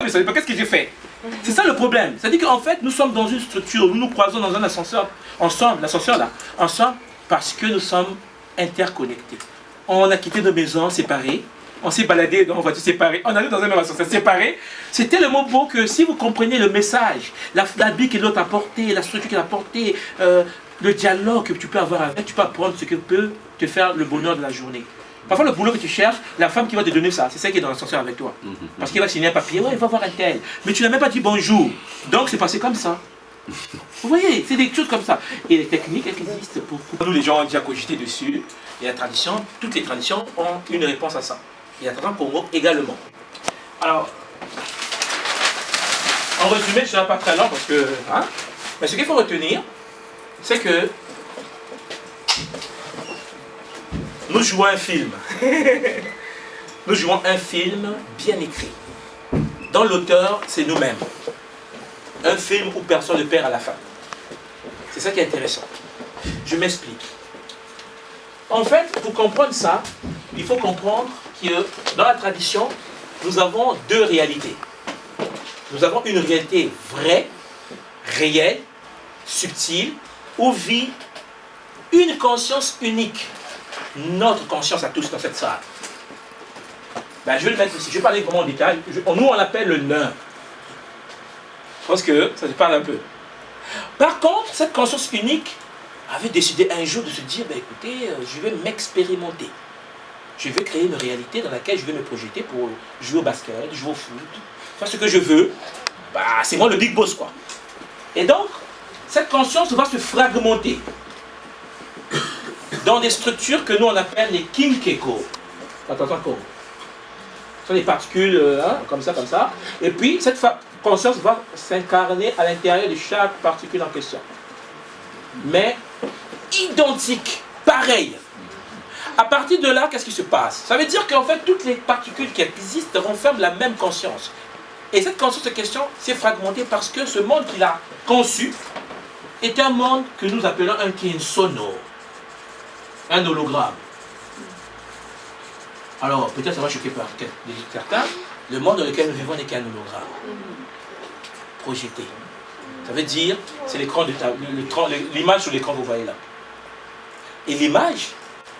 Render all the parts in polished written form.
Vous savez pas qu'est-ce que j'ai fait. C'est ça le problème. C'est-à-dire qu'en fait, nous sommes dans une structure, nous nous croisons dans un ascenseur, ensemble, l'ascenseur là, ensemble, parce que nous sommes interconnectés. On a quitté nos maisons séparées, on s'est baladé dans une voiture séparée, on allait dans un même ascenseur séparé. C'est tellement beau que si vous comprenez le message, la vie que l'autre a portée, la structure qu'il a portée, le dialogue que tu peux avoir avec, tu peux apprendre ce que peut te faire le bonheur de la journée. Parfois, le boulot que tu cherches, la femme qui va te donner ça, c'est celle qui est dans l'ascenseur avec toi. Parce qu'il va signer un papier, ouais, il va voir un tel. Mais tu n'as même pas dit bonjour. Donc, c'est passé comme ça. Vous voyez, c'est des choses comme ça. Et les techniques existent pour... Nous, les gens ont déjà cogité dessus. Et la tradition, toutes les traditions ont une réponse à ça. Et la tradition Congo également. Alors, en résumé, je ne serai pas très long parce que... Hein, mais ce qu'il faut retenir, c'est que nous jouons un film. Nous jouons un film bien écrit. Dont l'auteur, c'est nous-mêmes. Un film où personne ne perd à la fin. C'est ça qui est intéressant. Je m'explique. En fait, pour comprendre ça, il faut comprendre que dans la tradition, nous avons deux réalités. Nous avons une réalité vraie, réelle, subtile, où vit une conscience unique. Notre conscience à tous dans cette salle. Ben, je vais le mettre ici. Je vais parler vraiment en détail. Nous, on l'appelle le nain. Je pense que ça te parle un peu. Par contre, cette conscience unique avait décidé un jour de se dire, ben, écoutez, je vais m'expérimenter. Je vais créer une réalité dans laquelle je vais me projeter pour jouer au basket, jouer au foot, faire ce que je veux. Bah, c'est moi le big boss, quoi. Et donc, cette conscience va se fragmenter dans des structures que nous on appelle les kinkeko. Attention, ce sont des particules comme ça. Et puis, cette conscience va s'incarner à l'intérieur de chaque particule en question. Mais identique, pareil. À partir de là, qu'est-ce qui se passe? Ça veut dire qu'en fait, toutes les particules qui existent renferment la même conscience. Et cette conscience de question s'est fragmentée parce que ce monde qu'il a conçu est un monde que nous appelons un kinsono, un hologramme. Alors, peut-être ça va choquer par certains, le monde dans lequel nous vivons n'est qu'un hologramme. Projeté. Ça veut dire, c'est l'écran de l'image sur l'écran que vous voyez là. Et l'image,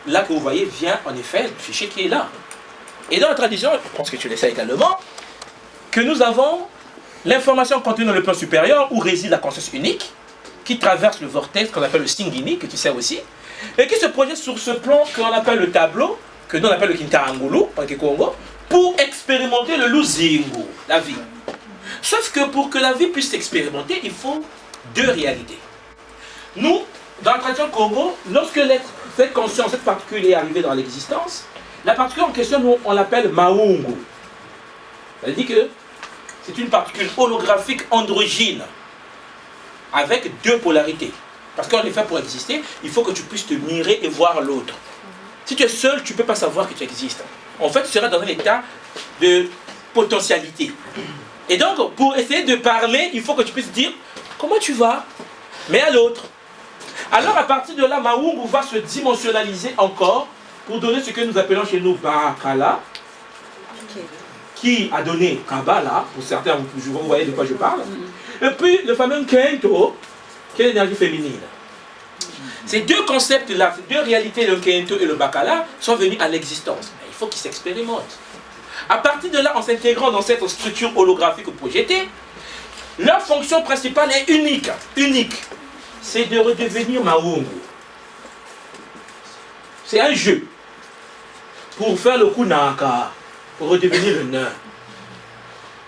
là que vous voyez, vient en effet du fichier qui est là. Et dans la tradition, je pense que tu le sais également, que nous avons l'information contenue dans le plan supérieur où réside la conscience unique, qui traverse le vortex qu'on appelle le Singini, que tu sais aussi, et qui se projette sur ce plan qu'on appelle le tableau, que nous on appelle le Kintarangulu, pour expérimenter le Luzingu, la vie. Sauf que pour que la vie puisse s'expérimenter, il faut deux réalités. Nous, dans la tradition Congo, lorsque cette conscience, cette particule est arrivée dans l'existence, la particule en question, nous, on l'appelle Maungu. Ça veut dire que c'est une particule holographique androgyne, avec deux polarités. Parce qu'en effet, pour exister, il faut que tu puisses te mirer et voir l'autre. Si tu es seul, tu ne peux pas savoir que tu existes. En fait, tu seras dans un état de potentialité. Et donc, pour essayer de parler, il faut que tu puisses dire « Comment tu vas ?» mais à l'autre. Alors, à partir de là, Maungu va se dimensionnaliser encore pour donner ce que nous appelons chez nous Bakala, qui a donné Kabbalah, pour certains, vous voyez de quoi je parle. Et puis, le fameux Kento, qui est l'énergie féminine. Ces deux concepts-là, ces deux réalités, le Kento et le Bakala, sont venus à l'existence. Mais il faut qu'ils s'expérimentent. À partir de là, en s'intégrant dans cette structure holographique projetée, leur fonction principale est unique. C'est de redevenir Maungu. C'est un jeu. Pour faire le Kunaka, pour redevenir le nain.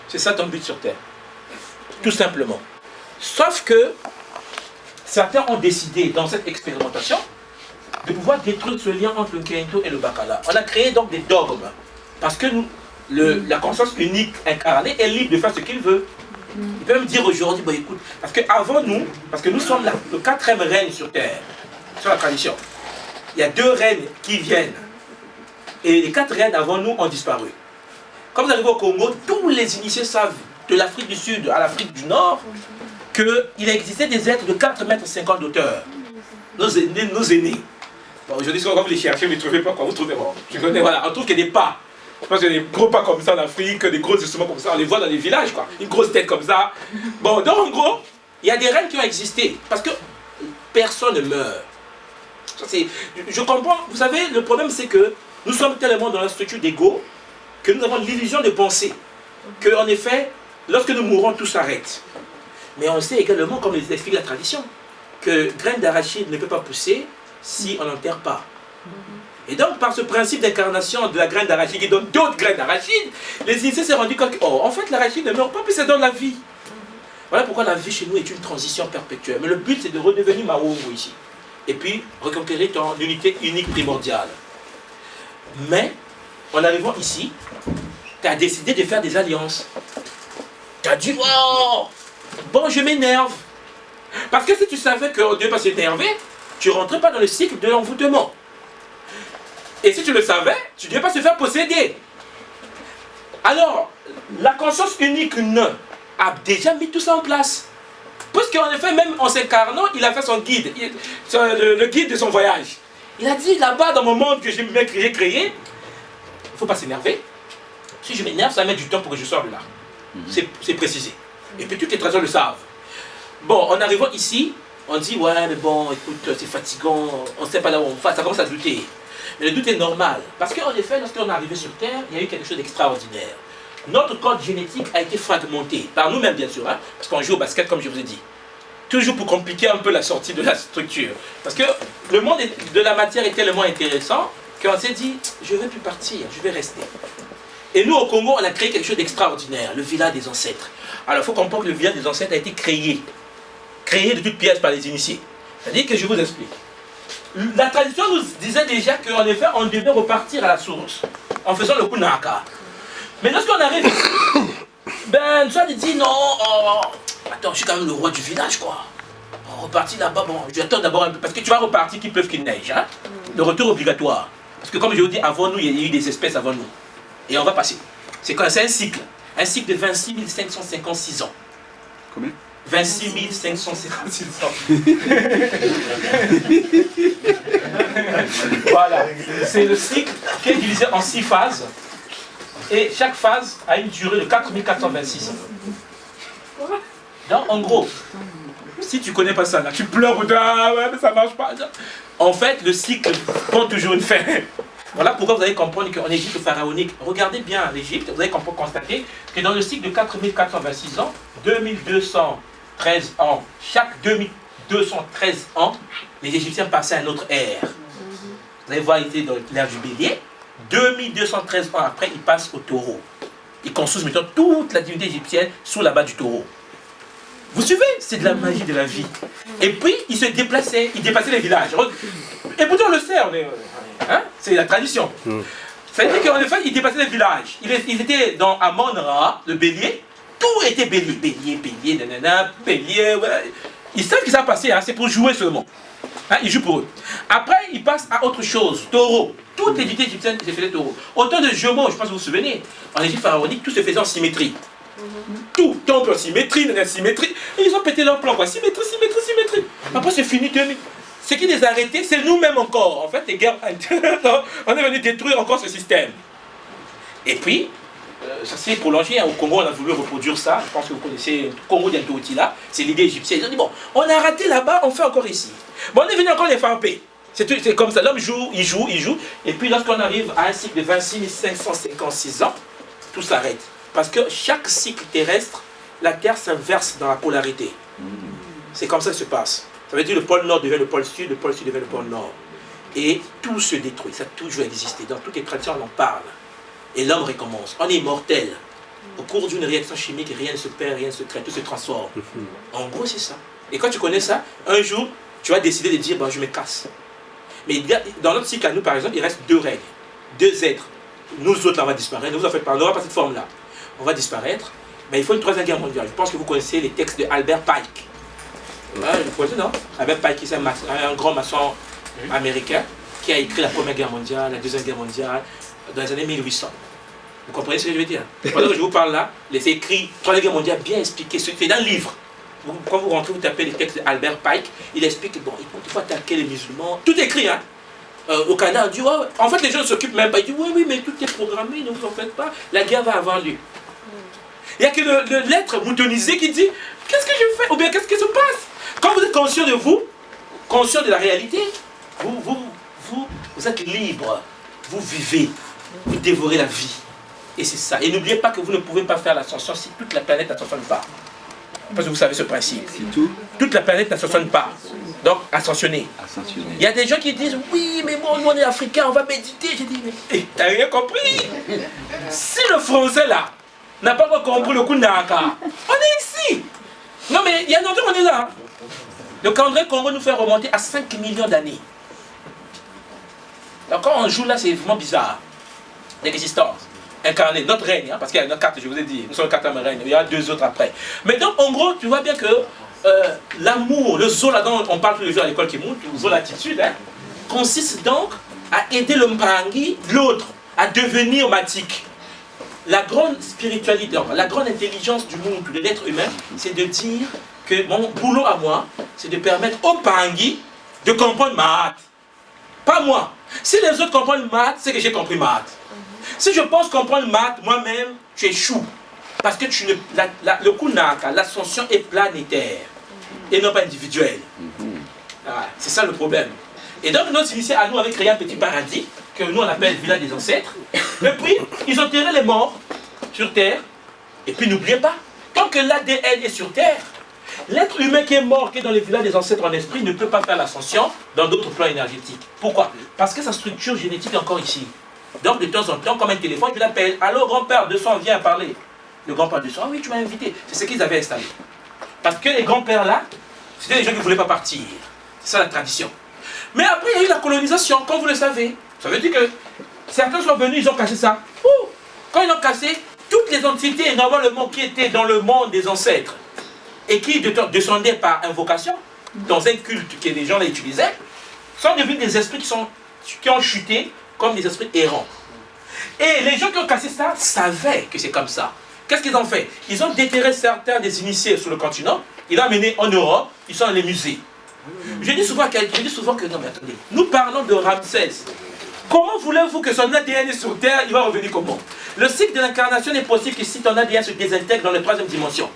C'est ça ton but sur Terre. Tout simplement. Sauf que certains ont décidé dans cette expérimentation de pouvoir détruire ce lien entre le Kento et le Bakala. On a créé donc des dogmes. Parce que la conscience unique incarnée est libre de faire ce qu'il veut. Il peut même dire aujourd'hui, bon écoute, parce qu'avant nous, parce que nous sommes le quatrième règne sur Terre, sur la tradition. Il y a deux règnes qui viennent. Et les quatre règnes avant nous ont disparu. Comme vous arrivez au Congo, tous les initiés savent, de l'Afrique du Sud à l'Afrique du Nord, qu'il existait des êtres de 4,50 m d'auteur. Nos aînés. Bon, aujourd'hui, quand vous les cherchez, vous ne trouvez pas quoi. Vous trouvez, bon, je connais, voilà, on trouve qu'il y a des pas. Parce que des gros pas comme ça en Afrique, des gros instruments comme ça, on les voit dans les villages, quoi. Une grosse tête comme ça. Bon, donc en gros, il y a des reines qui ont existé. Parce que personne ne meurt. Je comprends. Vous savez, le problème c'est que nous sommes tellement dans la structure d'ego que nous avons l'illusion de penser que, en effet, lorsque nous mourrons, tout s'arrête. Mais on sait également, comme l'explique la tradition, que graine d'arachide ne peut pas pousser si on n'enterre pas. Et donc, par ce principe d'incarnation de la graine d'arachide qui donne d'autres graines d'arachide, les initiés s'est rendu compte que, oh, en fait, l'arachide ne meurt pas, puis ça donne la vie. Voilà pourquoi la vie chez nous est une transition perpétuelle. Mais le but, c'est de redevenir Maungu ici. Et puis, reconquérir ton unité unique primordiale. Mais, en arrivant ici, tu as décidé de faire des alliances. Tu as dit, oh, bon, je m'énerve. Parce que si tu savais que Dieu va s'énerver, tu ne rentrais pas dans le cycle de l'envoûtement. Et si tu le savais, tu ne devais pas se faire posséder. Alors, la conscience unique a déjà mis tout ça en place. Parce qu'en effet, même en s'incarnant, il a fait son guide, le guide de son voyage. Il a dit, là-bas, dans mon monde que j'ai créé, il ne faut pas s'énerver. Si je m'énerve, ça met du temps pour que je sorte de là. C'est précisé. Et puis, toutes les traditions le savent. Bon, en arrivant ici, on dit, ouais, mais bon, écoute, c'est fatigant, on ne sait pas là où on va, ça commence à douter. Mais le doute est normal. Parce qu'en effet, lorsqu'on est arrivé sur Terre, il y a eu quelque chose d'extraordinaire. Notre code génétique a été fragmenté, par nous-mêmes bien sûr, hein, parce qu'on joue au basket comme je vous ai dit. Toujours pour compliquer un peu la sortie de la structure. Parce que le monde de la matière est tellement intéressant qu'on s'est dit, je ne vais plus partir, je vais rester. Et nous au Congo, on a créé quelque chose d'extraordinaire, le village des ancêtres. Alors il faut comprendre que le village des ancêtres a été créé de toutes pièces par les initiés. C'est-à-dire que je vous explique. La tradition nous disait déjà qu'en effet, on devait repartir à la source en faisant le kunaka. Mais lorsqu'on arrive ici, ben, toi, tu dis non, oh, attends, je suis quand même le roi du village, quoi. On repartit là-bas, bon, je attends d'abord un peu, parce que tu vas repartir qu'il pleuve qu'il neige, hein. Le retour obligatoire. Parce que comme je vous dis, avant nous, il y a eu des espèces avant nous. Et on va passer. C'est quoi? C'est un cycle de 26 556 ans. Combien? 26 556 ans. Voilà. C'est le cycle qui est divisé en 6 phases. Et chaque phase a une durée de 4426 ans. Donc, en gros, si tu ne connais pas ça, là, tu pleures, ah ouais, mais ça ne marche pas. En fait, le cycle prend toujours une fin. Voilà pourquoi vous allez comprendre qu'en Égypte pharaonique, regardez bien l'Égypte, vous allez constater que dans le cycle de 4426 ans, 2213 ans, chaque 2213 ans, les Égyptiens passaient à une autre ère. Vous allez voir, ils étaient dans l'ère du bélier. 2213 ans après, ils passent au taureau. Ils construisent maintenant toute la divinité égyptienne sous la base du taureau. Vous suivez? C'est de la magie de la vie. Et puis, ils se déplaçaient, ils dépassaient les villages. Et pourtant, on le sait, hein? C'est la tradition. Ça veut dire qu'en effet, ils dépassaient les villages. Ils étaient dans Amon-Ra, le bélier. Tout était bélier. Bélier, nanana, bélier. Ouais. Ils savent que ça va passer, hein? C'est pour jouer seulement. Hein? Ils jouent pour eux. Après, ils passent à autre chose. Taureau. Toutes les divinités égyptiennes se faisaient taureau. Autant de jumeaux, je pense que vous vous souvenez, en Égypte pharaonique, tout se faisait en symétrie. Tout, temple en symétrie, symétrie. Et ils ont pété leur plan, quoi. Symétrie. Après, c'est fini. Ce qui les a arrêtés, c'est nous-mêmes encore. En fait, les guerres, on est venu détruire encore ce système. Et puis, ça s'est prolongé. Au Congo, on a voulu reproduire ça. Je pense que vous connaissez le Congo d'Antootila. C'est l'idée égyptienne. Ils ont dit, bon, on a raté là-bas, on fait encore ici. Bon, on est venu encore les frapper. C'est comme ça. L'homme joue, il joue. Et puis, lorsqu'on arrive à un cycle de 26 556 ans, tout s'arrête. Parce que chaque cycle terrestre, la Terre s'inverse dans la polarité. C'est comme ça que ça se passe. Ça veut dire que le pôle Nord devient le pôle Sud devient le pôle Nord. Et tout se détruit, ça a toujours existé. Dans toutes les traditions, on en parle. Et l'homme recommence. On est immortel. Au cours d'une réaction chimique, rien ne se perd, rien ne se crée, tout se transforme. En gros, c'est ça. Et quand tu connais ça, un jour, tu vas décider de dire, bon, je me casse. Mais dans notre cycle à nous, par exemple, il reste 2 règles, 2 êtres. Nous autres, là, on va disparaître. Nous, en fait, on n'aura pas cette forme-là. On va disparaître. Mais il faut une 3e guerre mondiale. Je pense que vous connaissez les textes de Albert Pike. Vous connaissez, non? Albert Pike, c'est un grand maçon américain qui a écrit la 1re guerre mondiale, la 2e guerre mondiale, dans les années 1800. Vous comprenez ce que je veux dire? Pendant que je vous parle là, les écrits 3e guerre mondiale bien expliqués. C'est dans le livre. Quand vous rentrez, vous tapez les textes d'Albert Pike, il explique que bon, il faut attaquer les musulmans. Tout écrit, hein? Au Canada, on dit, ouais, en fait, les gens ne s'occupent même pas. Ils disent, oui, mais tout est programmé, ne vous en faites pas, la guerre va avoir lieu. Il n'y a que l'être moutonisé qui dit, qu'est-ce que je fais? Ou bien, qu'est-ce qui se passe? Quand vous êtes conscient de vous, conscient de la réalité, vous êtes libre, vous vivez, vous dévorez la vie. Et c'est ça. Et n'oubliez pas que vous ne pouvez pas faire l'ascension si toute la planète n'ascensionne pas. Parce que vous savez ce principe. Toute la planète n'ascensionne pas. Donc, ascensionner. Il y a des gens qui disent, oui, mais bon, nous on est africains, on va méditer. J'ai dit, mais t'as rien compris? Si le français là n'a pas encore compris le coup de Naka, on est ici. Non, mais il y a longtemps qu'on est là. Le calendrier Congo nous fait remonter à 5 millions d'années. Donc, quand on joue là, c'est vraiment bizarre. L'existence. Incarné, notre règne, hein, parce qu'il y a une carte, je vous ai dit, nous sommes le quatrième règne, il y a 2 autres après. Mais donc, en gros, tu vois bien que l'amour, le zola dont on parle tous les jours à l'école qui monte, le zolatitude, hein, consiste donc à aider le mpangi, l'autre, à devenir matique. La grande spiritualité, la grande intelligence du monde, de l'être humain, c'est de dire que mon boulot à moi, c'est de permettre au mpangi de comprendre maths. Pas moi. Si les autres comprennent maths, c'est que j'ai compris maths. Si je pense comprendre maths, moi-même, tu échoues. Parce que le kunaka, l'ascension est planétaire et non pas individuelle. C'est ça le problème. Et donc, nos initiés à nous avaient créé un petit paradis que nous on appelle Villa des Ancêtres. Et puis, ils ont enterré les morts sur Terre. Et puis, n'oubliez pas, tant que l'ADN est sur Terre, l'être humain qui est mort, qui est dans les villas des ancêtres en esprit, ne peut pas faire l'ascension dans d'autres plans énergétiques. Pourquoi? Parce que sa structure génétique est encore ici. Donc, de temps en temps, comme un téléphone, je l'appelle. Allô, grand-père 200, viens parler. Le grand-père 200, ah oui, tu m'as invité. C'est ce qu'ils avaient installé. Parce que les grands-pères là, c'était des gens qui ne voulaient pas partir. C'est ça la tradition. Mais après, il y a eu la colonisation, comme vous le savez. Ça veut dire que certains sont venus, ils ont cassé ça. Ouh. Quand ils ont cassé, toutes les entités, normalement, qui étaient dans le monde des ancêtres, et qui descendaient par invocation, dans un culte que les gens utilisaient, sont devenus des esprits qui ont chuté comme des esprits errants. Et les gens qui ont cassé ça savaient que c'est comme ça. Qu'est-ce qu'ils ont fait? Ils ont déterré certains des initiés sur le continent, ils l'ont amené en Europe, ils sont dans les musées. Je dis souvent que, non mais attendez, nous parlons de Ramsès. Comment voulez-vous que son ADN est sur Terre, il va revenir comment? Le cycle de l'incarnation est possible que si ton ADN se désintègre dans la 3e dimension.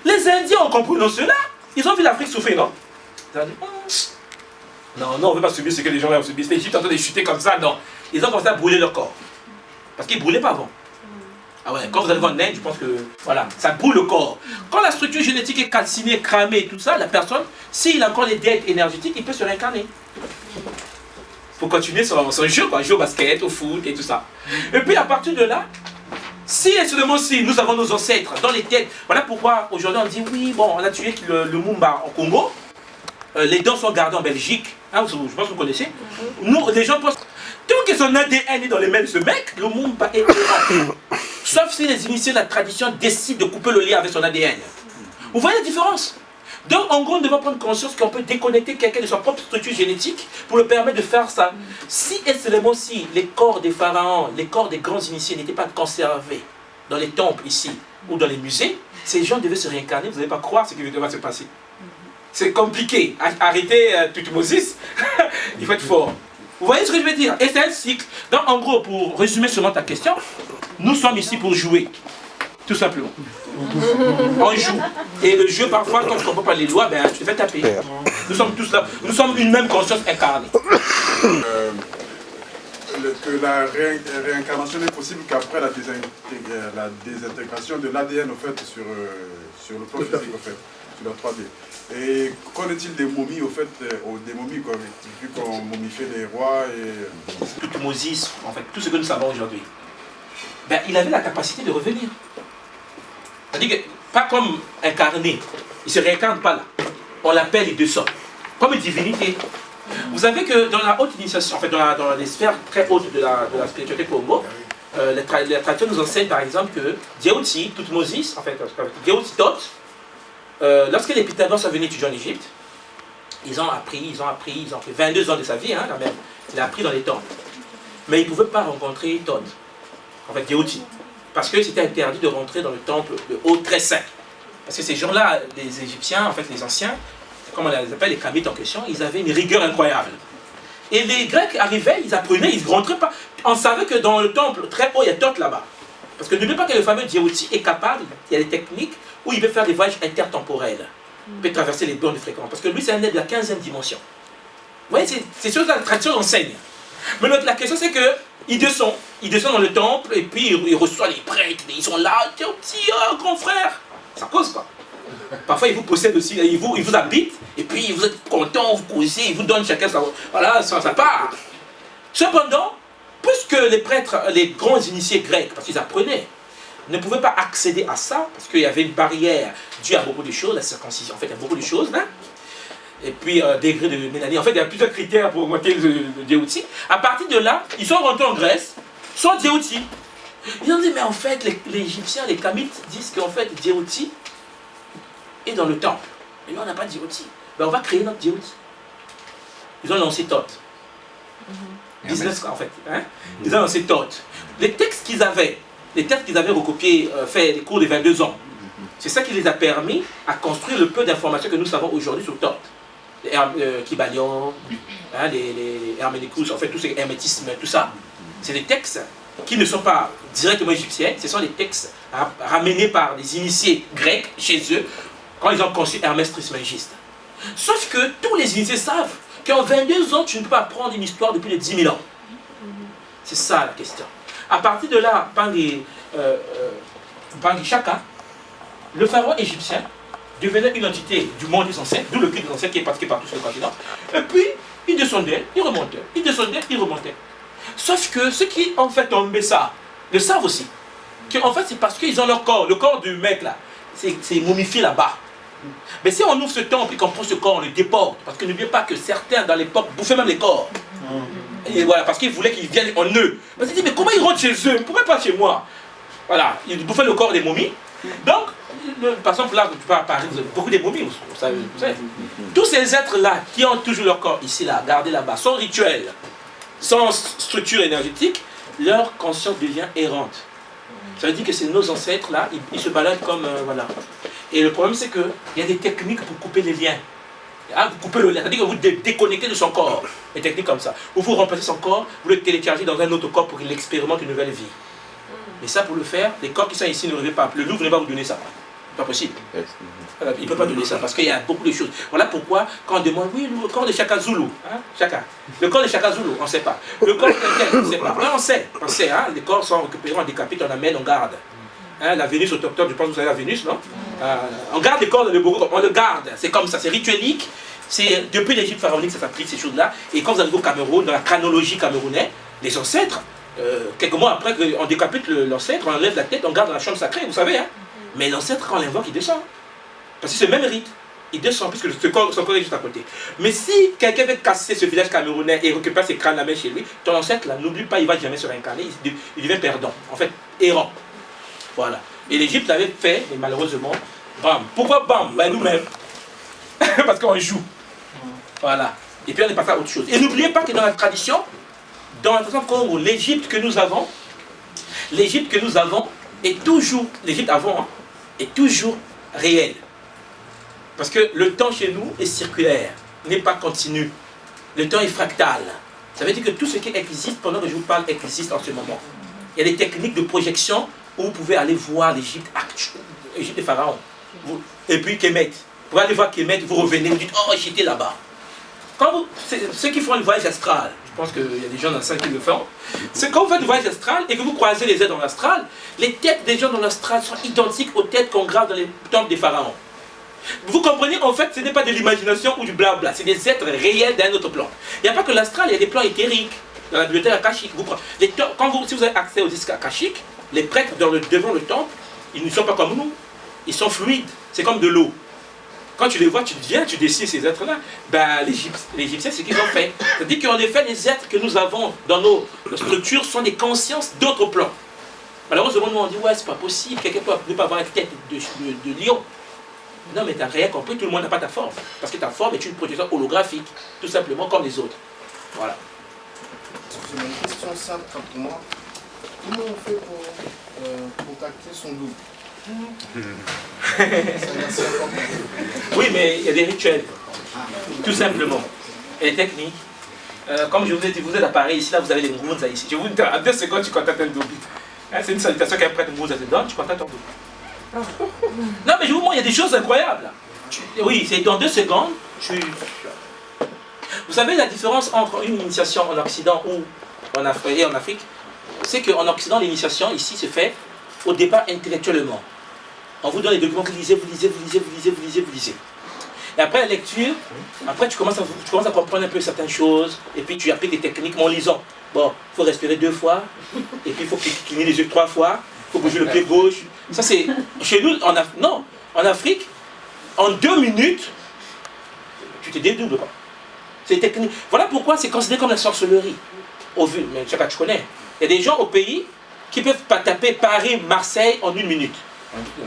Les Indiens ont compris cela. Ils ont vu l'Afrique souffrir, non? Ils ont dit, non, on ne veut pas subir ce que les gens ont subi. L'Égypte est en train de chuter comme ça, non. Ils ont commencé à brûler leur corps. Parce qu'ils ne brûlaient pas avant. Ah ouais, quand vous allez voir en Inde, je pense que, voilà, ça brûle le corps. Quand la structure génétique est calcinée, cramée et tout ça, la personne, s'il a encore des dettes énergétiques, il peut se réincarner. Pour continuer son jeu, quoi, jouer au basket, au foot et tout ça. Et puis à partir de là, si et seulement si nous avons nos ancêtres dans les têtes, voilà pourquoi aujourd'hui on dit oui, bon, on a tué le Lumumba au Congo, les dents sont gardées en Belgique, hein, je pense que vous connaissez. Nous, les gens pensent, tant que son ADN est dans les mains de ce mec, le Lumumba est errant. Sauf si les initiés de la tradition décident de couper le lien avec son ADN. Vous voyez la différence? Donc, en gros, nous devons prendre conscience qu'on peut déconnecter quelqu'un de sa propre structure génétique pour le permettre de faire ça. Si et seulement si les corps des pharaons, les corps des grands initiés n'étaient pas conservés dans les temples ici ou dans les musées, ces gens devaient se réincarner, vous n'allez pas croire ce qui va se passer. C'est compliqué. Arrêtez Thutmose, il faut être fort. Vous voyez ce que je veux dire? Et c'est un cycle. Donc, en gros, pour résumer seulement ta question, nous sommes ici pour jouer. Tout simplement. On joue. Et le jeu, parfois, quand tu ne comprends pas les lois, ben, tu te fais taper. Nous sommes tous là. Nous sommes une même conscience incarnée. Que la réincarnation n'est possible qu'après la désintégration de l'ADN, au fait, sur le plan physique, au fait, sur la 3D. Et qu'en est-il des momies, au fait, des momies, quoi, vu qu'on momifie les rois et... Thutmose, en fait, tout ce que nous savons aujourd'hui, ben, il avait la capacité de revenir. C'est-à-dire que, pas comme incarné, il ne se réincarne pas là. On l'appelle, il descend. Comme une divinité. Vous savez que dans la haute initiation, en fait, dans les sphères très hautes de la spiritualité Congo, la tradition nous enseigne par exemple que Djéouti, Thutmose, en fait, Djéouti Thoth, lorsque les Pythagoras sont venus étudier en Égypte, ils ont appris 22 ans de sa vie, hein, quand même. Il a appris dans les temples. Mais il ne pouvait pas rencontrer Thoth, en fait, Djéouti. Parce que c'était interdit de rentrer dans le temple de haut très saint. Parce que ces gens-là, les Égyptiens, en fait les anciens, comme on les appelle les Kamites en question, ils avaient une rigueur incroyable. Et les Grecs arrivaient, ils apprenaient, ils ne rentraient pas. On savait que dans le temple, très haut, il y a Thoth là-bas. Parce que n'oubliez pas que le fameux Djéouti est capable, il y a des techniques où il peut faire des voyages intertemporels. Il peut traverser les bornes de fréquence. Parce que lui, c'est un être de la 15e dimension. Vous voyez, c'est ce que la tradition enseigne. Mais la question, c'est qu'il descend dans le temple, et puis il reçoit les prêtres, ils sont là, Djéouti, grand frère. Ça cause quoi. Parfois, il vous possède aussi, il vous habite, et puis vous êtes content, vous causez, il vous donne chacun sa... Voilà, ça part. Cependant, puisque les prêtres, les grands initiés grecs, parce qu'ils apprenaient, ne pouvaient pas accéder à ça, parce qu'il y avait une barrière due à beaucoup de choses, la circoncision, en fait, il y a beaucoup de choses, hein. Et puis, degré de mélanie. En fait, il y a plusieurs critères pour augmenter le Djéouti. À partir de là, ils sont rentrés en Grèce, sans Djéouti. Ils ont dit, mais en fait, les Égyptiens, les Kamites disent qu'en fait, Djéouti est dans le temple. Et nous, on n'a pas de Djéouti. Ben, on va créer notre Djéouti. Ils ont lancé Thoth. 19 en fait. Hein? Ils ont lancé Thoth. Les textes qu'ils avaient recopiés, fait les cours de 22 ans, c'est ça qui les a permis à construire le peu d'informations que nous savons aujourd'hui sur Thoth. Kybalion, hein, les Herménicus, en fait, tout ce hermétisme, tout ça. C'est des textes qui ne sont pas directement égyptiens, ce sont des textes ramenés par des initiés grecs chez eux, quand ils ont conçu Hermès Trismégiste. Sauf que tous les initiés savent qu'en 22 ans, tu ne peux pas apprendre une histoire depuis les 10 000 ans. C'est ça la question. À partir de là, Pangui Chaka, le pharaon égyptien, devenait une entité du monde des ancêtres, d'où le culte des ancêtres qui est pratiqué par tout le continent. Et puis, il descendait, il remontait, il descendait, il remontait. Sauf que ceux qui ont fait tomber ça, le savent aussi. En fait, c'est parce qu'ils ont leur corps, le corps du mec là, c'est momifié là-bas. Mais si on ouvre ce temple et qu'on prend ce corps, on le déporte. Parce que n'oubliez pas que certains dans l'époque bouffaient même les corps. Et voilà, parce qu'ils voulaient qu'ils viennent en eux. Parce qu'ils disent, mais comment ils rentrent chez eux? Pourquoi pas chez moi? Voilà, ils bouffaient le corps des momies. Donc, par exemple, là, tu peux apparaître beaucoup de momies, vous savez. Tous ces êtres-là, qui ont toujours leur corps ici, là, gardé là-bas, sans rituel, sans structure énergétique, leur conscience devient errante. Ça veut dire que c'est nos ancêtres, là, ils se baladent comme, voilà. Et le problème, c'est qu'il y a des techniques pour couper les liens. Ah, vous coupez le lien, c'est-à-dire que vous déconnectez de son corps. Des techniques comme ça. Ou vous remplacez son corps, vous le téléchargez dans un autre corps pour qu'il expérimente une nouvelle vie. Mais ça, pour le faire, les corps qui sont ici ne rêvent pas. Le Louvre ne va pas vous donner ça. C'est pas possible. Voilà, il ne peut pas donner ça parce qu'il y a beaucoup de choses. Voilà pourquoi, quand on demande, oui, le corps de Chaka Zulu, hein, Chaka. Le corps de Chaka Zulu, on ne sait pas. Le corps de quelqu'un, on ne sait pas. Là, on sait, hein, les corps sont récupérés, on décapite, on amène, on garde. Hein, la Vénus autochtone, je pense que vous savez la Vénus, non? On garde les corps dans le bureau, on le garde. C'est comme ça, c'est rituelique. C'est depuis l'Égypte pharaonique, ça s'applique ces choses-là. Et quand vous arrivez au Cameroun, dans la chronologie camerounaise, les ancêtres, quelques mois après qu'on décapite l'ancêtre, on enlève la tête, on garde dans la chambre sacrée, vous savez. Hein? Mais l'ancêtre, quand on l'invoque, il descend. Parce que c'est le même rite. Il descend, puisque son corps est juste à côté. Mais si quelqu'un veut casser ce village camerounais et récupérer ses crânes la main chez lui, ton ancêtre, là, n'oublie pas, il ne va jamais se réincarner, il devient perdant. En fait, errant. Voilà. Et l'Égypte l'avait fait, mais malheureusement, bam. Pourquoi bam? Ben nous-mêmes. Parce qu'on joue. Voilà. Et puis on est passé à autre chose. Et n'oubliez pas que dans la tradition Congo, l'Égypte que nous avons est toujours, l'Égypte avant, hein, est toujours réelle. Parce que le temps chez nous est circulaire, n'est pas continu. Le temps est fractal. Ça veut dire que tout ce qui existe, pendant que je vous parle, existe en ce moment. Il y a des techniques de projection où vous pouvez aller voir l'Égypte actuelle, l'Égypte des pharaons. Et puis Kemet. Vous pouvez aller voir Kemet, vous revenez, vous dites, oh, j'étais là-bas. Ceux qui font le voyage astral, je pense qu'il y a des gens dans la salle qui le font, c'est quand vous faites le voyage astral et que vous croisez les êtres dans l'astral, les têtes des gens dans l'astral sont identiques aux têtes qu'on grave dans les temples des pharaons. Vous comprenez, en fait, ce n'est pas de l'imagination ou du blabla, c'est des êtres réels d'un autre plan. Il n'y a pas que l'astral, il y a des plans éthériques, dans la bibliothèque akashique. Si vous avez accès aux disques akashiques, les prêtres devant le temple, ils ne sont pas comme nous, ils sont fluides, c'est comme de l'eau. Quand tu les vois, tu dessines ces êtres-là. Ben, les Égyptiens, c'est ce qu'ils ont fait. C'est-à-dire qu'en effet, les êtres que nous avons dans nos structures sont des consciences d'autres plans. Malheureusement, nous on dit, ouais, c'est pas possible, quelqu'un peut ne pas avoir une tête de lion. Non, mais tu n'as rien compris, tout le monde n'a pas ta forme. Parce que ta forme est une projection holographique, tout simplement comme les autres. Voilà. J'ai une question simple pour moi. Comment on fait pour contacter son double? Oui, mais il y a des rituels, tout simplement. Et des techniques. comme je vous ai dit, vous êtes à Paris, ici, là, vous avez les Ngunza ici. Je vous dis, en 2 secondes, tu contactes un double. Hein, c'est une salutation qu'un prêtre Ngunza te donne, tu contactes un double. Non, mais je vous montre, il y a des choses incroyables. Là. Oui, c'est dans 2 secondes, Vous savez la différence entre une initiation en Occident ou en Afrique, c'est qu'en Occident, l'initiation ici se fait au départ intellectuellement. On vous donne les documents, vous lisez. Et après la lecture, après tu commences à comprendre un peu certaines choses, et puis tu appliques des techniques en lisant. Bon, il faut respirer 2 fois, et puis il faut cligner les yeux 3 fois, il faut bouger le pied gauche. Ça c'est, chez nous, en Afrique, en 2 minutes, tu te dédoubles pas. C'est technique. Voilà pourquoi c'est considéré comme la sorcellerie. Au vu, mais tu connais. Il y a des gens au pays qui peuvent pas taper Paris, Marseille en 1 minute.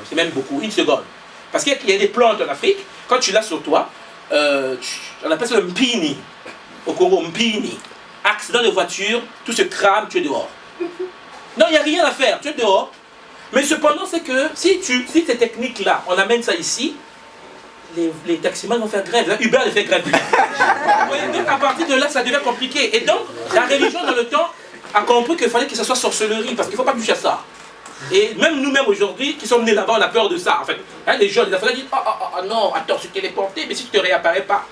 C'est même beaucoup, 1 seconde. Parce qu'il y a des plantes en Afrique, quand tu l'as sur toi, on appelle ça le mpini. Au Congo, mpini. Accident de voiture, tout se crame, tu es dehors. Non, il n'y a rien à faire, tu es dehors. Mais cependant, c'est que si ces techniques-là, on amène ça ici, les taximans vont faire grève. Là, Uber les fait grève. Donc à partir de là, ça devient compliqué. Et donc, la religion dans le temps a compris qu'il fallait que ce soit sorcellerie, parce qu'il ne faut pas toucher à ça. Et même nous-mêmes aujourd'hui, qui sommes nés là-bas, on a peur de ça. En fait, hein, les gens, les Africains disent ah non, attends, je suis téléporté, mais si tu ne te réapparais pas.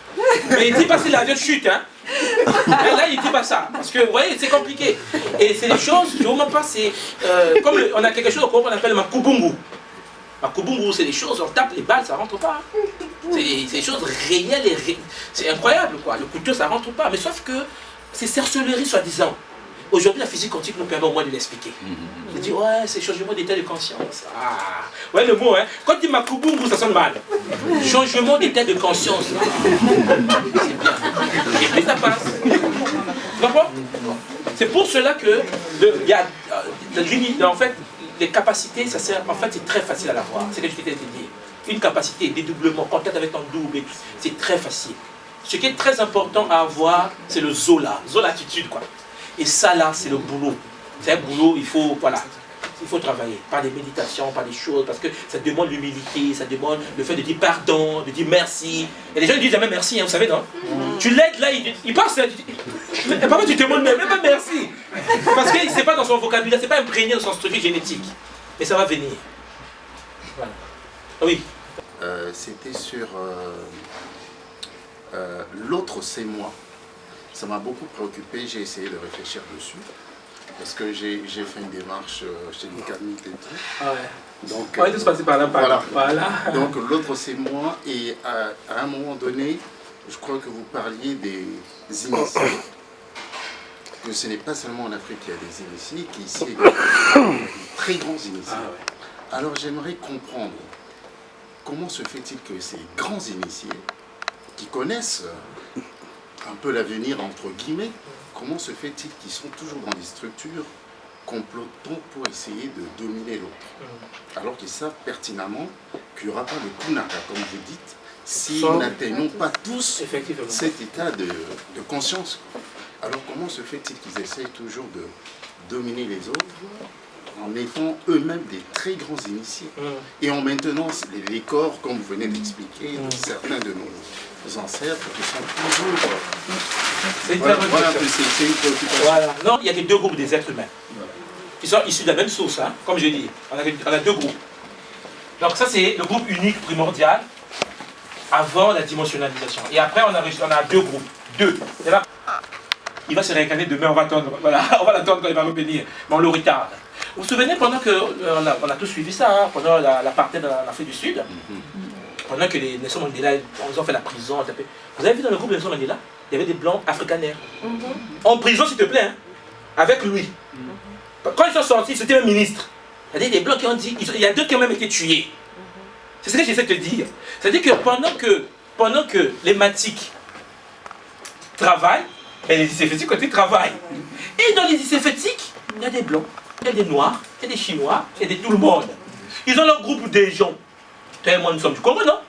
Mais il ne dit pas si l'avion chute. Hein. Et là, il ne dit pas ça. Parce que, vous voyez, c'est compliqué. Et c'est des choses, je ne vous mens pas, c'est. Comme on a quelque chose qu'on appelle Makubungu. Makubungu, c'est des choses, on tape les balles, ça ne rentre pas. C'est des choses réelles et c'est incroyable, quoi. Le couteau, ça ne rentre pas. Mais sauf que c'est sorcellerie, soi-disant. Aujourd'hui, la physique quantique nous permet au moins de l'expliquer. Je dis, ouais, c'est changement d'état de conscience. Ah, ouais, le mot, hein. Quand tu dis Makubungu, ça sonne mal. Changement d'état de conscience. C'est bien. Et puis ça passe. Tu comprends? C'est pour cela que, en fait, les capacités, ça sert, en fait, c'est très facile à l'avoir. C'est ce que je t'ai dit. Une capacité, dédoublement, contact avec ton double, c'est très facile. Ce qui est très important à avoir, c'est le zola. Zolatitude, quoi. Et ça là, c'est le boulot. C'est un boulot, il faut travailler. Par des méditations, par des choses, parce que ça demande l'humilité, ça demande le fait de dire pardon, de dire merci. Et les gens ne disent jamais merci, hein, vous savez, non? Tu l'aides là, il passe là, parfois tu te demandes même pas merci. Parce que c'est pas dans son vocabulaire, c'est pas imprégné dans son structure génétique. Mais ça va venir. Voilà. Oui. C'était sur l'autre c'est moi. Ça m'a beaucoup préoccupé, j'ai essayé de réfléchir dessus, parce que j'ai fait une démarche chez les Camille et tout. Ah ouais. Donc, ouais, tout se passait par là, voilà. Donc l'autre c'est moi, et à un moment donné, je crois que vous parliez des initiés, que ce n'est pas seulement en Afrique qu'il y a des initiés, qu'ici il y a des très grands initiés. Ah ouais. Alors j'aimerais comprendre, comment se fait-il que ces grands initiés, qui connaissent un peu l'avenir entre guillemets, comment se fait-il qu'ils sont toujours dans des structures complotant pour essayer de dominer l'autre, alors qu'ils savent pertinemment qu'il n'y aura pas de kunaka, comme vous dites, si nous n'atteignons pas tous cet état de conscience. Alors comment se fait-il qu'ils essayent toujours de dominer les autres en étant eux-mêmes des très grands initiés et en maintenant les corps, comme vous venez d'expliquer, de certains de nos ancêtres qui sont toujours... C'est une préoccupation. Voilà. Non, il y a que 2 groupes des êtres humains qui sont issus de la même source, hein. Comme je dis, on a 2 groupes. Donc ça c'est le groupe unique primordial avant la dimensionnalisation. Et après on a 2 groupes. 2. Il va se réincarner demain, on va attendre. Voilà, on va l'attendre quand il va revenir. Mais on le retarde. Vous vous souvenez, pendant que, on a tous suivi ça, hein, pendant l'apartheid en Afrique du Sud, pendant que les Nelson Mandela, ils ont fait la prison, vous avez vu dans le groupe de Nelson Mandela, il y avait des blancs africanaires. En prison, s'il te plaît, hein, avec lui. Quand ils sont sortis, c'était un ministre. C'est-à-dire des blancs qui ont dit, il y a 2 qui ont même été tués. C'est ce que j'essaie de te dire. C'est-à-dire que pendant que les matiques travaillent, et les iséphétiques côté travaillent. Et dans les iséphétiques, il y a des blancs, il y a des noirs, il y a des chinois, il y a tout le monde. Ils ont leur groupe des gens. Toi et moi, nous sommes du Congo, non?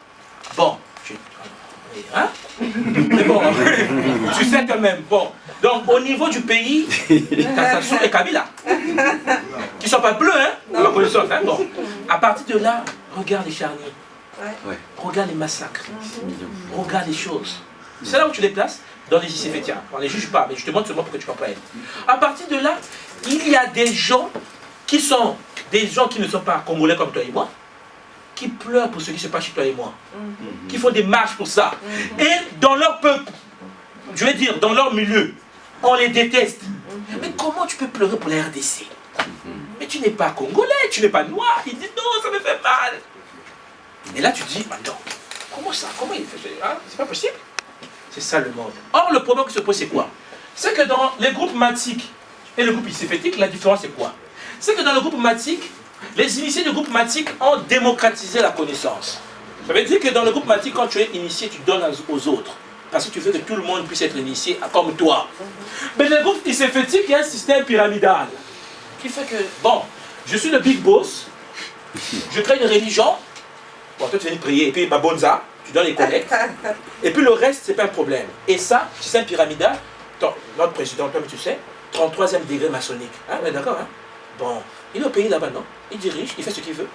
Bon, hein? Mais bon, tu sais quand même. Bon, donc au niveau du pays, Kassassou et Kabila, qui ne sont pas bleus, hein? À ma connaissance, hein? Bon, à partir de là, regarde les charniers, regarde les massacres, regarde les choses. C'est là où tu les places. dans les ICFT. On ne les juge pas, mais je te montre seulement pour que tu comprennes. À partir de là, il y a des gens qui ne sont pas congolais comme toi et moi, qui pleurent pour ce qui se passe chez toi et moi, qui font des marches pour ça. Et dans leur peuple, je vais dire, dans leur milieu, on les déteste. Mais comment tu peux pleurer pour la RDC? Mais tu n'es pas congolais, tu n'es pas noir. Il dit non, ça me fait mal. Et là tu dis, non, comment ça? Comment il fait? Hein? C'est pas possible. C'est ça le monde. Or le problème qui se pose c'est quoi? C'est que dans les groupes mathiques et le groupe ICFT, la différence c'est quoi? C'est que dans le groupe matique, les initiés du groupe matique ont démocratisé la connaissance. Ça veut dire que dans le groupe matique, quand tu es initié, tu donnes aux autres. Parce que tu veux que tout le monde puisse être initié comme toi. Mais le groupe ICFT, il y a un système pyramidal. Qui fait que, bon, je suis le big boss, je crée une religion, bon, toi tu viens de prier, et puis ma bonza, tu donnes les collectes, et puis le reste, c'est pas un problème. Et ça, système pyramidal, notre président, comme tu sais, 33e degré maçonnique. Hein, mais d'accord, hein? Bon, il est au pays là-bas, non? Il dirige, il fait ce qu'il veut.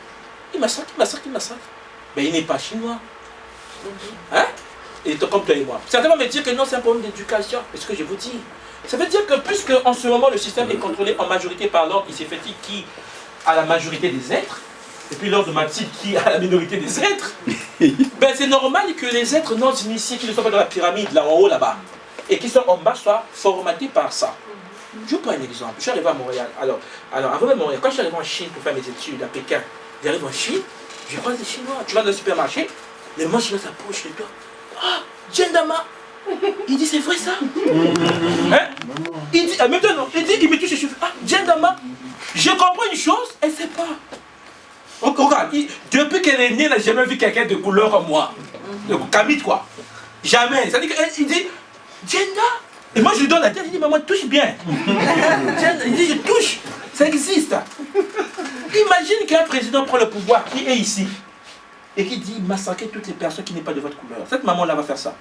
Il massacre, il massacre, il massacre. Mais il n'est pas chinois. Hein? Il est comme toi et moi. Certains vont me dire que non, c'est un problème d'éducation. C'est ce que je vous dis. Ça veut dire que puisque en ce moment le système est contrôlé en majorité par l'ordre ICFT qui a la majorité des êtres, et puis l'ordre matique qui a la minorité des êtres, ben c'est normal que les êtres non initiés qui ne sont pas dans la pyramide, là en haut, là-bas, et qui sont en bas, soient formatés par ça. Je vous prends un exemple. Je suis arrivé à Montréal. Alors avant de Montréal, quand je suis arrivé en Chine pour faire mes études à Pékin, j'arrive en Chine, je croise des Chinois. Tu vas dans le supermarché, les mains chinois s'approchent de toi. Ah, Djendama. Il dit, c'est vrai ça? Hein? Il dit, maintenant, il me touche les cheveux. Ah, Djendama. Je comprends une chose, elle ne sait pas. Regarde, depuis qu'elle est née, elle n'a jamais vu quelqu'un de couleur comme moi. De Kamit, quoi. Jamais. Ça veut dire qu'il dit, Djenda. Et moi je lui donne la tête, il dit, maman, touche bien. Il dit, je touche. Ça existe. Imagine qu'un président prend le pouvoir, qui est ici, et qui dit, massacrez toutes les personnes qui n'est pas de votre couleur. Cette maman-là va faire ça.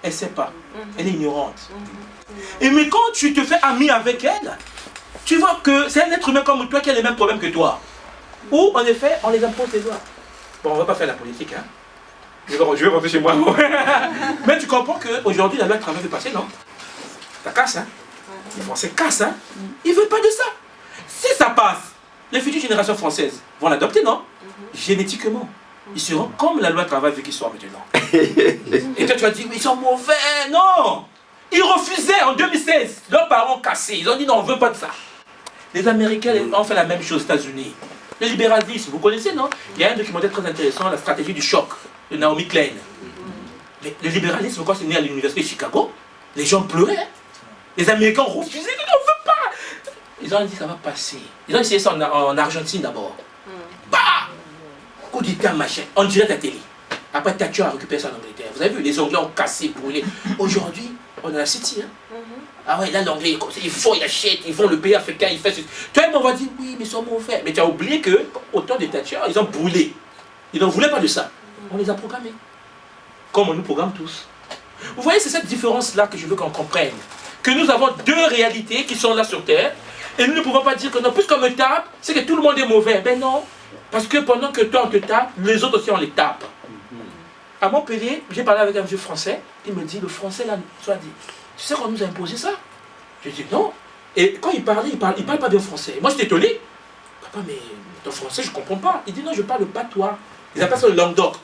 Elle ne sait pas. Elle est ignorante. Et mais quand tu te fais ami avec elle, tu vois que c'est un être humain comme toi qui a les mêmes problèmes que toi. Ou, en effet, on les impose les doigts. Bon, on ne va pas faire la politique, hein. Je vais rentrer chez moi. Mais tu comprends qu'aujourd'hui, la loi de travail veut passer, non? Ça casse, hein? Les Français cassent, hein? Ils ne veulent pas de ça. Si ça passe, les futures générations françaises vont l'adopter, non? Génétiquement. Ils seront comme la loi de travail veut qu'ils soient maintenant. Et toi, tu vas dire, mais ils sont mauvais. Non! Ils refusaient en 2016. Leurs parents cassés. Ils ont dit, non, on ne veut pas de ça. Les Américains ont fait la même chose aux États-Unis. Le libéralisme, vous connaissez, non? Il y a un documentaire très intéressant, La stratégie du choc, de Naomi Klein. Mais le libéralisme, quand c'est né à l'université de Chicago, les gens pleuraient. Hein? Les Américains ont refusé, on ne veut pas. Ils ont dit, ça va passer. Ils ont essayé ça en Argentine d'abord. Bah! Coup d'État, machin, en direct à la télé. Après, Thatcher a récupéré ça en Angleterre. Vous avez vu, les Anglais ont cassé, brûlé. Aujourd'hui, on a la City. Hein? Ah ouais, là, l'Anglais, ils font, ils achètent, ils font le pays africain, ils font... Toi, on va dire, oui, mais ils sont mauvais. Mais tu as oublié qu'au temps de Thatcher, ils ont brûlé. Ils ne voulaient pas de ça. On les a programmés. Comme on nous programme tous. Vous voyez, c'est cette différence-là que je veux qu'on comprenne. Que nous avons deux réalités qui sont là sur Terre. Et nous ne pouvons pas dire que non, puisqu'on me tape, c'est que tout le monde est mauvais. Ben non. Parce que pendant que toi on te tape, les autres aussi on les tape. À Montpellier, j'ai parlé avec un vieux français, il me dit, le français là, soit dit, tu sais qu'on nous a imposé ça? Je dis non. Et quand il parle pas bien français. Moi j'étais étonné. Papa, mais ton français, je ne comprends pas. Il dit non, je parle pas toi. Ils appellent ça le langue d'oc.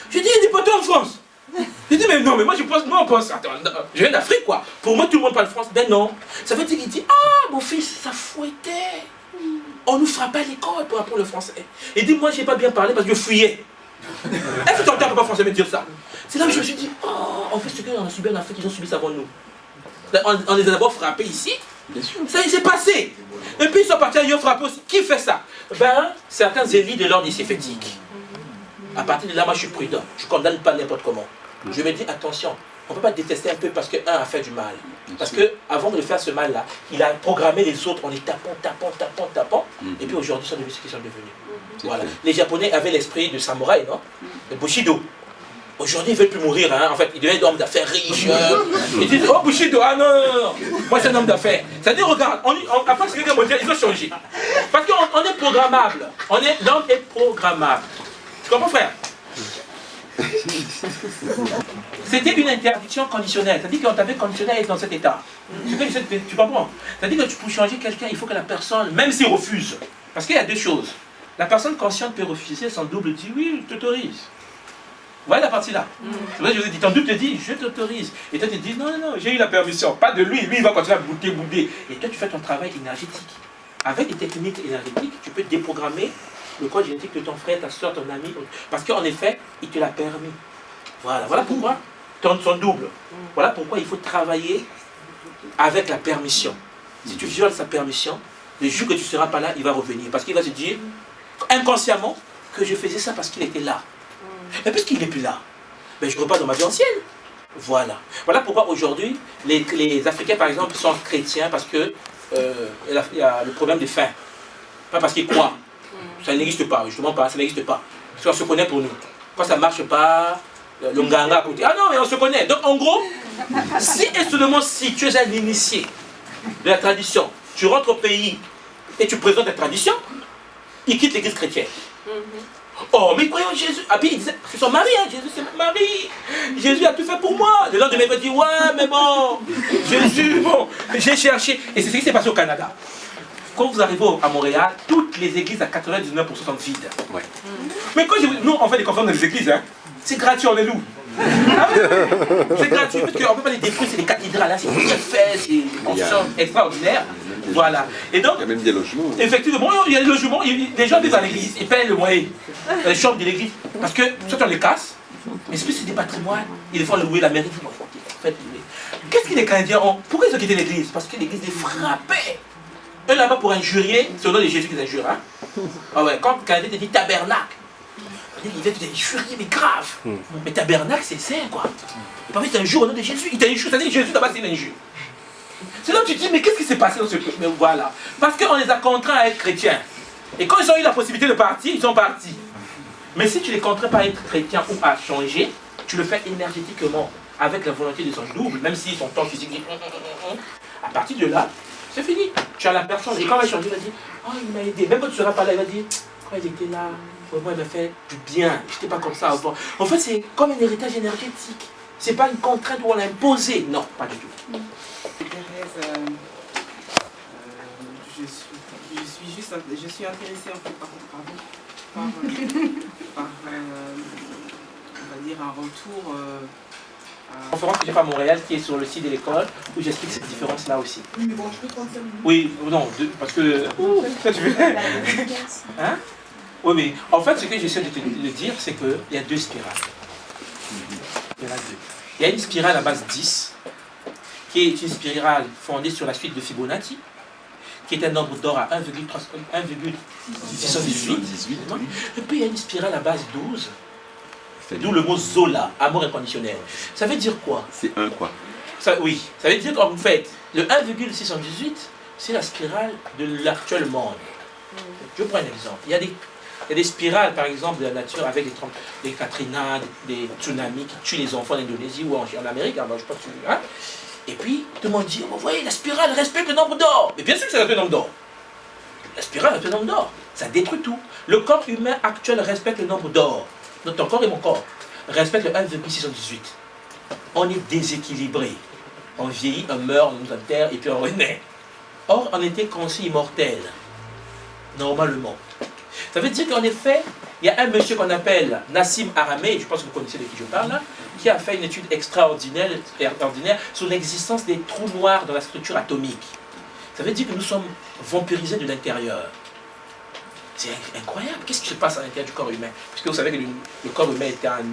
Je dis, il dit pas toi en France. Je dis, mais non, mais moi je pense, moi on pense, attends, je viens d'Afrique quoi. Pour moi tout le monde parle français. Ben non. Ça veut dire qu'il dit, ah mon fils, ça fouettait. On nous frappait à l'école pour apprendre le français. Il dit, moi j'ai pas bien parlé parce que je fuyais. Est-ce que tu entends pas français me dire ça? C'est là que je me suis dit, oh, en fait ce qu'on a subi en Afrique, ils ont subi ça avant nous. On les a d'abord frappés ici. Bien sûr. Ça il s'est passé. Et puis ils sont partis ailleurs frapper aussi. Qui fait ça? Ben, certains élites de l'ordre ICFétique. À partir de là, moi je suis prudent. Je ne condamne pas n'importe comment. Je me dis, attention, on ne peut pas détester un peu parce qu'un a fait du mal. Parce qu'avant de faire ce mal-là, il a programmé les autres en les tapant. Et puis aujourd'hui, ils sont devenus ce qu'ils sont devenus. Voilà. Les Japonais avaient l'esprit de samouraï, non? Le Bushido. Aujourd'hui, ils ne veulent plus mourir. Hein. En fait, ils devaient être hommes d'affaires riches. Ils disent, oh Bushido, ah non. Moi, c'est un homme d'affaires. C'est-à-dire, regarde, après ce que ils ont changé. Parce qu'on est programmable. L'homme est programmable. Tu comprends, frère? C'était une interdiction conditionnelle. C'est-à-dire qu'on t'avait conditionné à être dans cet état. Tu comprends? C'est-à-dire que pour changer quelqu'un, il faut que la personne, même s'il refuse, parce qu'il y a deux choses. La personne consciente peut refuser, son double dit oui, je t'autorise. Vous voyez la partie là? C'est vrai, je vous ai dit, ton double te dit je t'autorise. Et toi tu te dis non, non, j'ai eu la permission. Pas de lui, lui il va continuer à bouder. Et toi tu fais ton travail énergétique. Avec des techniques énergétiques, tu peux déprogrammer le code génétique de ton frère, ta soeur, ton ami. Parce qu'en effet, il te l'a permis. Voilà pourquoi son double. Voilà pourquoi il faut travailler avec la permission. Si tu violes sa permission, le jour que tu ne seras pas là, il va revenir. Parce qu'il va se dire, inconsciemment, que je faisais ça parce qu'il était là. Mais puisqu'il n'est plus là, ben, je repars dans ma vie ancienne. Voilà pourquoi aujourd'hui, les Africains, par exemple, sont chrétiens parce que il y a le problème des faim. Pas parce qu'ils croient. Ça n'existe pas, justement pas, ça n'existe pas. Parce qu'on se connaît pour nous. Quand ça ne marche pas, le nganga à côté. Ah non, mais on se connaît. Donc en gros, si et seulement si tu es un initié de la tradition, tu rentres au pays et tu présentes ta tradition, il quitte l'église chrétienne. Oh, mais croyons Jésus. Ah, puis il disait, c'est son mari, hein, Jésus, c'est mon mari. Jésus a tout fait pour moi. Le lendemain, il va dire, ouais, mais bon, Jésus, bon, j'ai cherché. Et c'est ce qui s'est passé au Canada. Quand vous arrivez à Montréal, toutes les églises à 99% sont vides. Ouais. Mais quand nous, on fait des conférences dans les églises, hein, c'est gratuit, on les loue. Ah oui, c'est gratuit, parce qu'on ne peut pas les détruire, c'est des cathédrales, hein, c'est bien fait, c'est des constructions extraordinaires. Voilà. Et donc, il y a même des logements. Effectivement, il y a des logements, les gens vivent à l'église, ils payent le moyen, dans les chambres de l'église. Parce que, soit on les casse, mais c'est des patrimoines, ils font louer la mairie. Qu'est-ce que les Canadiens ont? Pourquoi ils ont quitté l'église? Parce que l'église les frappait. Eux là-bas pour injurier, c'est au nom de Jésus qu'ils injurent. Hein? Ah ouais, quand le Canadien te dit tabernacle, il vient te injurier, mais grave. Mais tabernacle, c'est sain, quoi. Pas fait, c'est un jour au nom de Jésus. Il t'injure, ça dit Jésus là-bas, c'est une injure. C'est là que tu te dis, mais qu'est-ce qui s'est passé dans ce truc? Mais voilà. Parce qu'on les a contraints à être chrétiens. Et quand ils ont eu la possibilité de partir, ils sont partis. Mais si tu les contrains pas à être chrétiens ou à changer, tu le fais énergétiquement, avec la volonté de son double, même si son temps physique dit, à partir de là, c'est fini. Tu as la personne, et quand il va changer, il va dire, oh, il m'a aidé. Même quand tu ne seras pas là, il va dire, quand il était là, moi, il m'a fait du bien. Je n'étais pas comme ça avant. En fait, c'est comme un héritage énergétique. Ce n'est pas une contrainte où on l'a imposé. Non, pas du tout. Thérèse, je suis intéressée en fait par on va dire un retour. Conférence que j'ai fait à Montréal qui est sur le site de l'école où j'explique cette différence là aussi. Oui, bon, je peux continuer. Oui, non, parce que. Ça, tu veux. Hein? Oui, mais en fait, ce que j'essaie de te dire, c'est qu'il y a deux spirales. Il y en a deux. Il y a une spirale à base 10, qui est une spirale fondée sur la suite de Fibonacci, qui est un nombre d'or à 1,618. Et puis il y a une spirale à base 12, d'où le mot Zola, amour inconditionnel. Ça veut dire quoi? C'est un quoi? Oui, ça veut dire qu'en fait, le 1,618, c'est la spirale de l'actuel monde. Je prends un exemple. Il y a des spirales, par exemple, de la nature avec des Katrina, des tsunamis qui tuent les enfants en Indonésie ou en Amérique. Alors, je pense que, hein? Et puis, tout le monde dit, vous voyez, la spirale respecte le nombre d'or. Mais bien sûr que ça respecte le nombre d'or. La spirale respecte le nombre d'or. Ça détruit tout. Le corps humain actuel respecte le nombre d'or. Donc ton corps et mon corps respectent le 1,618. On est déséquilibré. On vieillit, on meurt, on nous enterre et puis on renaît. Or, on était conçus immortels. Normalement. Ça veut dire qu'en effet, il y a un monsieur qu'on appelle Nassim Aramey, je pense que vous connaissez de qui je parle là, qui a fait une étude extraordinaire sur l'existence des trous noirs dans la structure atomique. Ça veut dire que nous sommes vampirisés de l'intérieur. C'est incroyable. Qu'est-ce qui se passe à l'intérieur du corps humain? Puisque vous savez que le corps humain est un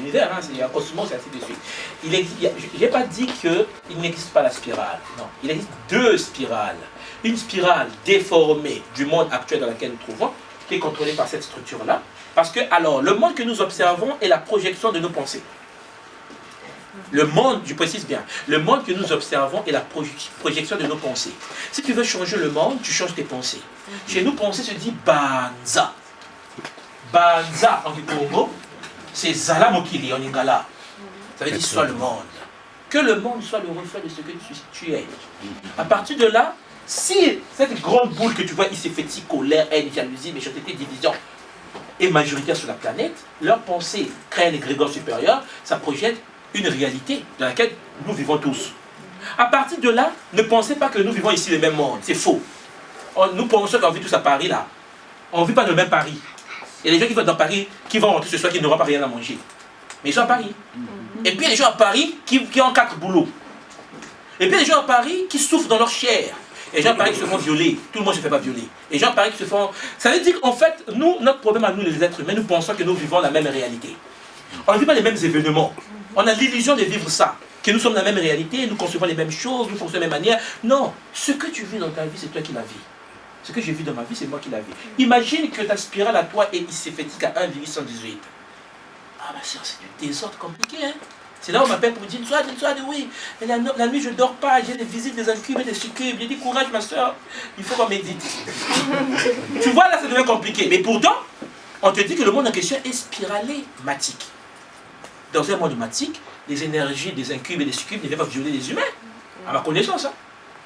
univers, hein, c'est un cosmos, et ainsi de suite. Je n'ai pas dit qu'il n'existe pas la spirale. Non, il existe deux spirales. Une spirale déformée du monde actuel dans lequel nous trouvons, qui est contrôlée par cette structure-là. Parce que, alors, le monde que nous observons est la projection de nos pensées. Le monde, je précise bien, le monde que nous observons est la projection de nos pensées. Si tu veux changer le monde, tu changes tes pensées. Chez nous, penser se dit Banza. Banza en Congo, c'est Zala Mokili en Lingala. Ça veut dire soit le monde. Que le monde soit le reflet de ce que tu es. À partir de là, si cette grande boule que tu vois, il s'est fait colère, haine, jalousie, méchanceté, division, est majoritaire sur la planète, leur pensée crée un égrégore supérieur, ça projette une réalité dans laquelle nous vivons tous. À partir de là, ne pensez pas que nous vivons ici le même monde, c'est faux. Nous pensons qu'on vit tous à Paris là. On ne vit pas dans le même Paris. Il y a des gens qui vont dans Paris, qui vont rentrer ce soir, qui n'auront pas rien à manger. Mais ils sont à Paris. Et puis il y a des gens à Paris qui ont 4 boulots. Et puis il y a des gens à Paris qui souffrent dans leur chair. Et les gens à Paris qui se font violer. Tout le monde ne se fait pas violer. Et les gens à Paris qui se font... Ça veut dire qu'en fait, nous, notre problème à nous les êtres humains, nous pensons que nous vivons la même réalité. On ne vit pas les mêmes événements. On a l'illusion de vivre ça. Que nous sommes la même réalité, nous concevons les mêmes choses, nous fonctionnons de la même manière. Non, ce que tu vis dans ta vie, c'est toi qui la vis. Ce que j'ai vu dans ma vie, c'est moi qui la vis. Imagine que ta spirale à toi est ici-fétique à 1,118. Ah ma soeur, c'est du désordre compliqué, hein. C'est là où on m'appelle pour me dire, oui, mais la nuit je ne dors pas, j'ai des visites des incubes et des succubes. J'ai dit, courage ma soeur, il faut qu'on médite. Tu vois, là ça devient compliqué. Mais pourtant, on te dit que le monde en question est spiralématique. Dans un monde matique, les énergies des incubes et des succubes ne viennent pas violer les humains, à ma connaissance. Hein.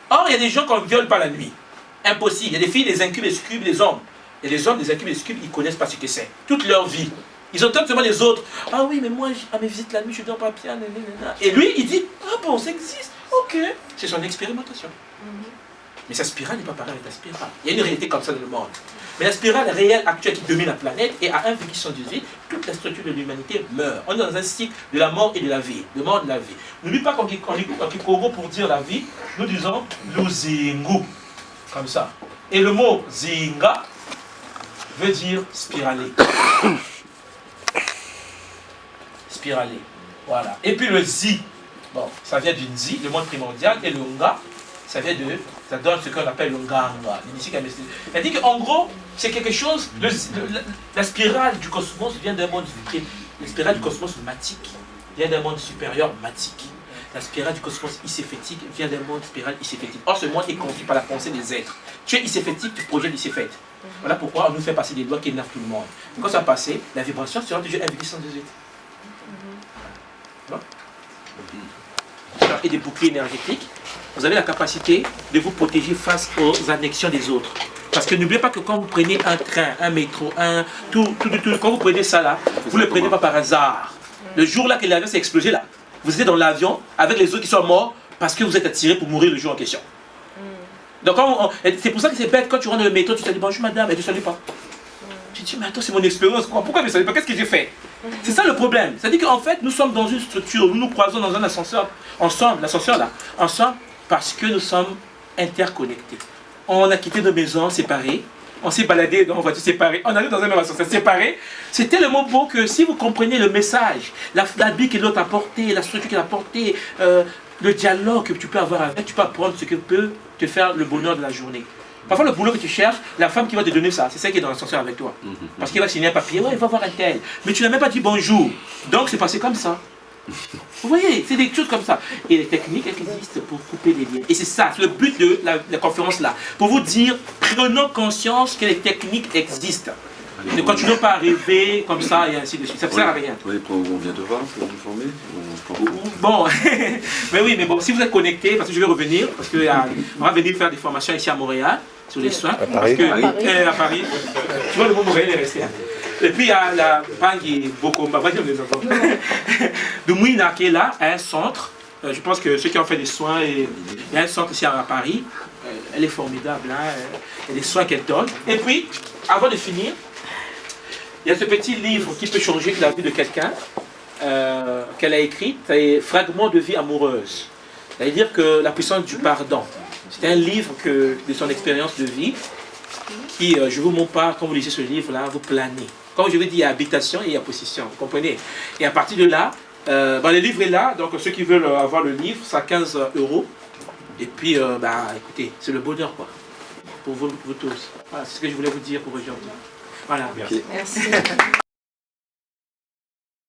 Or, il y a des gens qu'on ne viole pas la nuit. Impossible. Il y a des filles, des incubes, des succubes, des hommes. Et les hommes, des incubes et des succubes, ils ne connaissent pas ce que c'est. Toute leur vie. Ils entendent seulement les autres. Ah oui, mais moi, à mes visites la nuit, je ne dors pas bien. Et lui, il dit, ah bon, ça existe. Ok. C'est son expérimentation. Mais sa spirale n'est pas pareille avec ta spirale. Il y a une réalité comme ça dans le monde. Mais la spirale réelle actuelle qui domine la planète est à 1,118, toute la structure de l'humanité meurt. On est dans un cycle de la mort et de la vie. De mort et de la vie. N'oublie pas qu'en Kikogo, pour dire la vie, nous disons Luzingu. Comme ça. Et le mot Zinga veut dire spiralé. Spiralé. Voilà. Et puis le Zi, bon, ça vient du Nzi, le monde primordial, et le Nga, ça donne ce qu'on appelle le Nganga. C'est-à-dire qu'en gros, c'est quelque chose, la spirale du cosmos vient d'un monde, la spirale du cosmos matique vient d'un monde supérieur matique. La spirale du cosmos iséfétique vient d'un monde spirale iséfétique. Or, ce monde est conçu par la pensée des êtres. Tu es iséfétique, tu projettes l'iséfète. Voilà pourquoi on nous fait passer des lois qui énervent tout le monde. Quand ça va passer, la vibration sera toujours 1,118. Et des boucliers énergétiques, vous avez la capacité de vous protéger face aux annexions des autres. Parce que n'oubliez pas que quand vous prenez un train, un métro, tout, quand vous prenez ça là, vous ne le prenez pas par hasard. Le jour là que l'avion s'est explosé là, vous êtes dans l'avion avec les autres qui sont morts parce que vous êtes attirés pour mourir le jour en question. Donc c'est pour ça que c'est bête, quand tu rentres dans le métro, tu te dis bonjour madame, et tu ne salues pas. Tu te dis mais attends, c'est mon expérience, pourquoi je ne salue pas, qu'est-ce que j'ai fait? C'est ça le problème. C'est-à-dire qu'en fait, nous sommes dans une structure, nous nous croisons dans un ascenseur ensemble, l'ascenseur là, ensemble, parce que nous sommes interconnectés. On a quitté nos maisons séparées, on s'est baladé dans une voiture séparée, on allait dans un même ascenseur séparé. C'est tellement beau que si vous comprenez le message, la vie que l'autre a portée, la structure qu'elle a portée, le dialogue que tu peux avoir avec, tu peux apprendre ce que peut te faire le bonheur de la journée. Parfois, le boulot que tu cherches, la femme qui va te donner ça, c'est celle qui est dans l'ascenseur avec toi. Parce qu'il va signer un papier, ouais, il va voir un tel. Mais tu n'as même pas dit bonjour. Donc, c'est passé comme ça. Vous voyez, c'est des choses comme ça. Et les techniques existent pour couper les liens. Et c'est ça, c'est le but de la conférence là. Pour vous dire, prenons conscience que les techniques existent. Ne continuons pas à rêver comme ça et ainsi de suite. Ça ne sert à rien. Oui, on vient de voir pour vous former. Bon, mais oui, mais bon, si vous êtes connectés, parce que je vais revenir, parce qu'on va venir faire des formations ici à Montréal, sur les soins. À Paris. À Paris. Tu vois, le mot Montréal est resté. Et puis il y a la Pangi Bokomba, va dire les enfants. De Mouina qui est là, à un centre. Je pense que ceux qui ont fait des soins, il y a un centre ici à Paris. Elle est formidable, hein. Il y a des soins qu'elle donne. Et puis, avant de finir, il y a ce petit livre qui peut changer la vie de quelqu'un, qu'elle a écrit, c'est Fragments de vie amoureuse. C'est-à-dire que la puissance du pardon. C'est un livre de son expérience de vie qui, je ne vous montre pas, quand vous lisez ce livre-là, vous planez. Comme je vous dis, il y a habitation et il y a possession, vous comprenez? Et à partir de là, le livre est là, donc ceux qui veulent avoir le livre, c'est à 15 €. Et puis, écoutez, c'est le bonheur, quoi, pour vous tous. Voilà, c'est ce que je voulais vous dire pour aujourd'hui. Voilà. Merci. Merci.